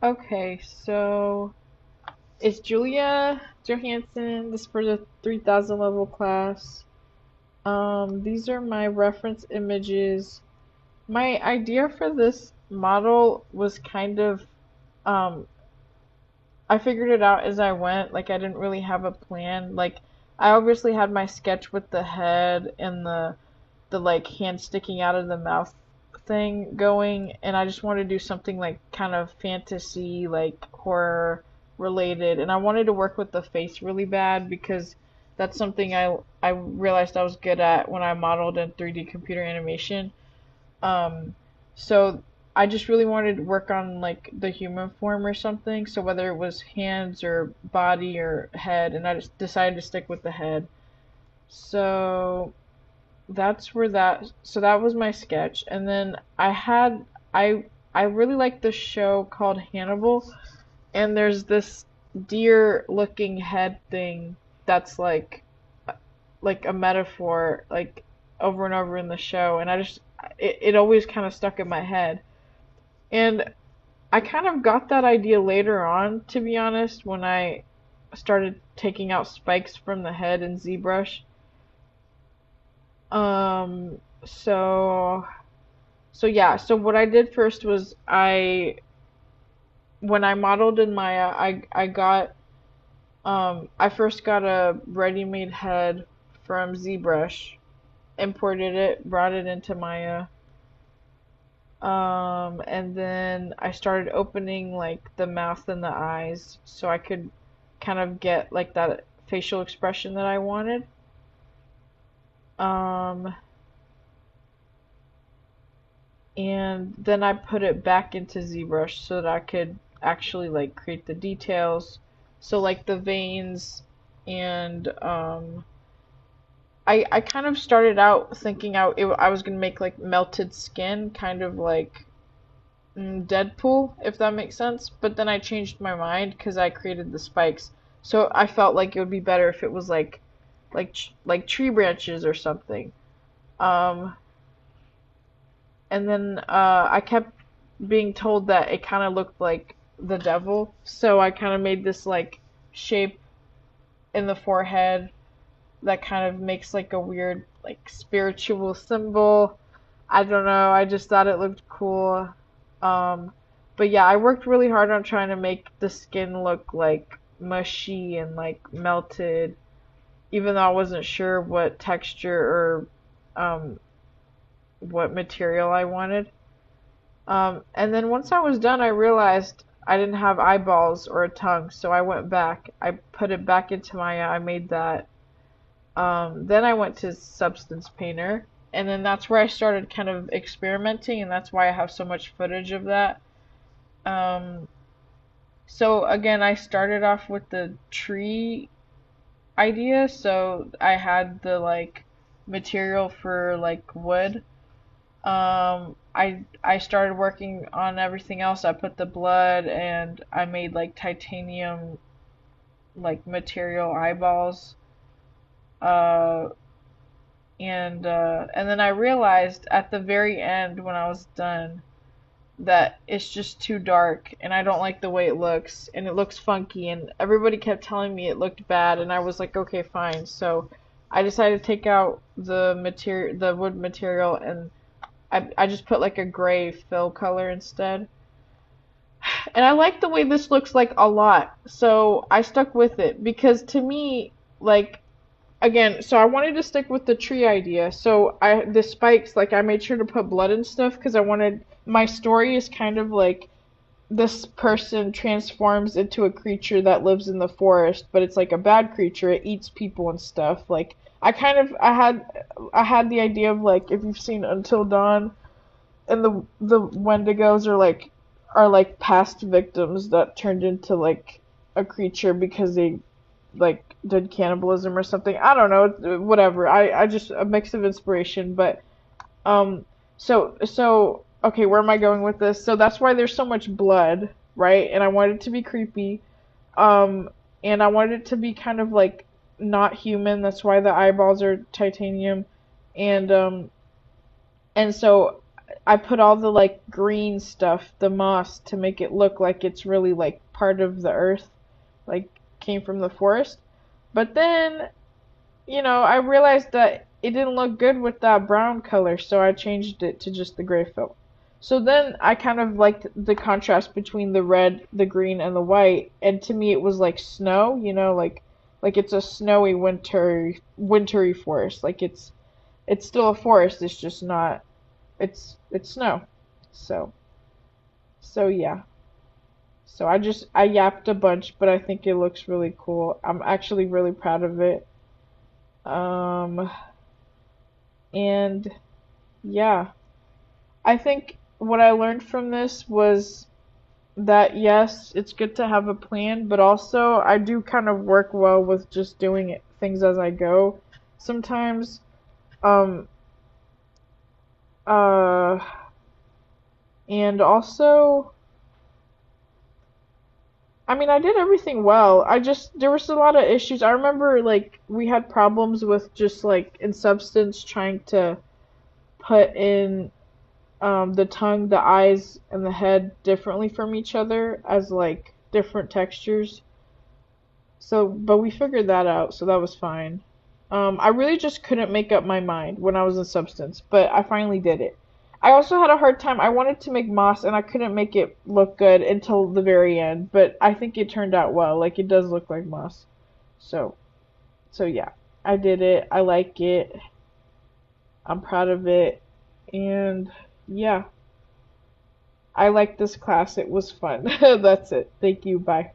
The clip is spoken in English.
Okay, so it's Julia Johansson. This is for the 3000 level class. These are my reference images. My idea for this model was kind of, um, I figured it out as I went. Like, I didn't really have a plan. Like, I obviously had my sketch with the head and the like hand sticking out of the mouth thing going, and I just wanted to do something like kind of fantasy, like horror related, and I wanted to work with the face really bad because that's something I realized I was good at when I modeled in 3D computer animation. Um, so I just really wanted to work on like the human form or something. So whether it was hands or body or head, and I just decided to stick with the head. So that was my sketch, and then I really like the show called Hannibal, and there's this deer looking head thing that's like a metaphor like over and over in the show, and it always kind of stuck in my head. And I kind of got that idea later on, to be honest, when I started taking out spikes from the head in ZBrush. um so yeah, so what I did first was when I modeled in Maya, I first got a ready-made head from ZBrush, imported it, brought it into Maya, and then I started opening like the mouth and the eyes so I could kind of get like that facial expression that I wanted. Um, and then I put it back into ZBrush so that I could actually like create the details. So like the veins and I kind of started out thinking I was gonna make like melted skin, kind of like Deadpool, if that makes sense. But then I changed my mind because I created the spikes. So I felt like it would be better if it was like tree branches or something. Um, and then I kept being told that it kind of looked like the devil, so I kind of made this like shape in the forehead that kind of makes like a weird like spiritual symbol. I don't know, I just thought it looked cool. Um, but yeah, I worked really hard on trying to make the skin look like mushy and like melted, even though I wasn't sure what texture or what material I wanted. And then once I was done, I realized I didn't have eyeballs or a tongue, so I went back. I put it back into Maya. I made that. Then I went to Substance Painter, and then that's where I started kind of experimenting, and that's why I have so much footage of that. Um, so again, I started off with the tree idea, so I had the like material for like wood. I started working on everything else. I put the blood and I made like titanium like material eyeballs. Uh and then I realized at the very end when I was done that it's just too dark and I don't like the way it looks and it looks funky and everybody kept telling me it looked bad and I was like, okay, fine. So I decided to take out the wood material, and I just put like a gray fill color instead. And I like the way this looks like a lot. So I stuck with it because to me, like again, so I wanted to stick with the tree idea. So the spikes, like I made sure to put blood and stuff because I wanted my story is kind of like this person transforms into a creature that lives in the forest, but it's like a bad creature. It eats people and stuff. Like I had the idea of like if you've seen Until Dawn, and the Wendigos are like past victims that turned into like a creature because they like did cannibalism or something. I don't know, whatever. I just a mix of inspiration, but um so okay, where am I going with this? So that's why there's so much blood, right? And I wanted it to be creepy. Um and I wanted it to be kind of like not human. That's why the eyeballs are titanium. And so I put all the like green stuff, the moss, to make it look like it's really like part of the earth, like came from the forest. But then, I realized that it didn't look good with that brown color, so I changed it to just the gray fill. So then I kind of liked the contrast between the red, the green, and the white, and to me it was like snow, like it's a snowy wintry forest. Like it's still a forest, it's just not it's snow. So so yeah. So I yapped a bunch, but I think it looks really cool. I'm actually really proud of it. Um and yeah, I think what I learned from this was that yes, it's good to have a plan, but also I do kind of work well with just doing things as I go. Sometimes, um, uh, and also, I mean, I did everything well. There was a lot of issues. I remember, like, we had problems with just, like, in Substance trying to put in, the tongue, the eyes, and the head differently from each other as, like, different textures. So, but we figured that out, so that was fine. I really just couldn't make up my mind when I was in Substance, but I finally did it. I also had a hard time. I wanted to make moss, and I couldn't make it look good until the very end, but I think it turned out well. Like, it does look like moss. So, so yeah. I did it. I like it. I'm proud of it. And yeah, I like this class. It was fun. That's it. Thank you. Bye.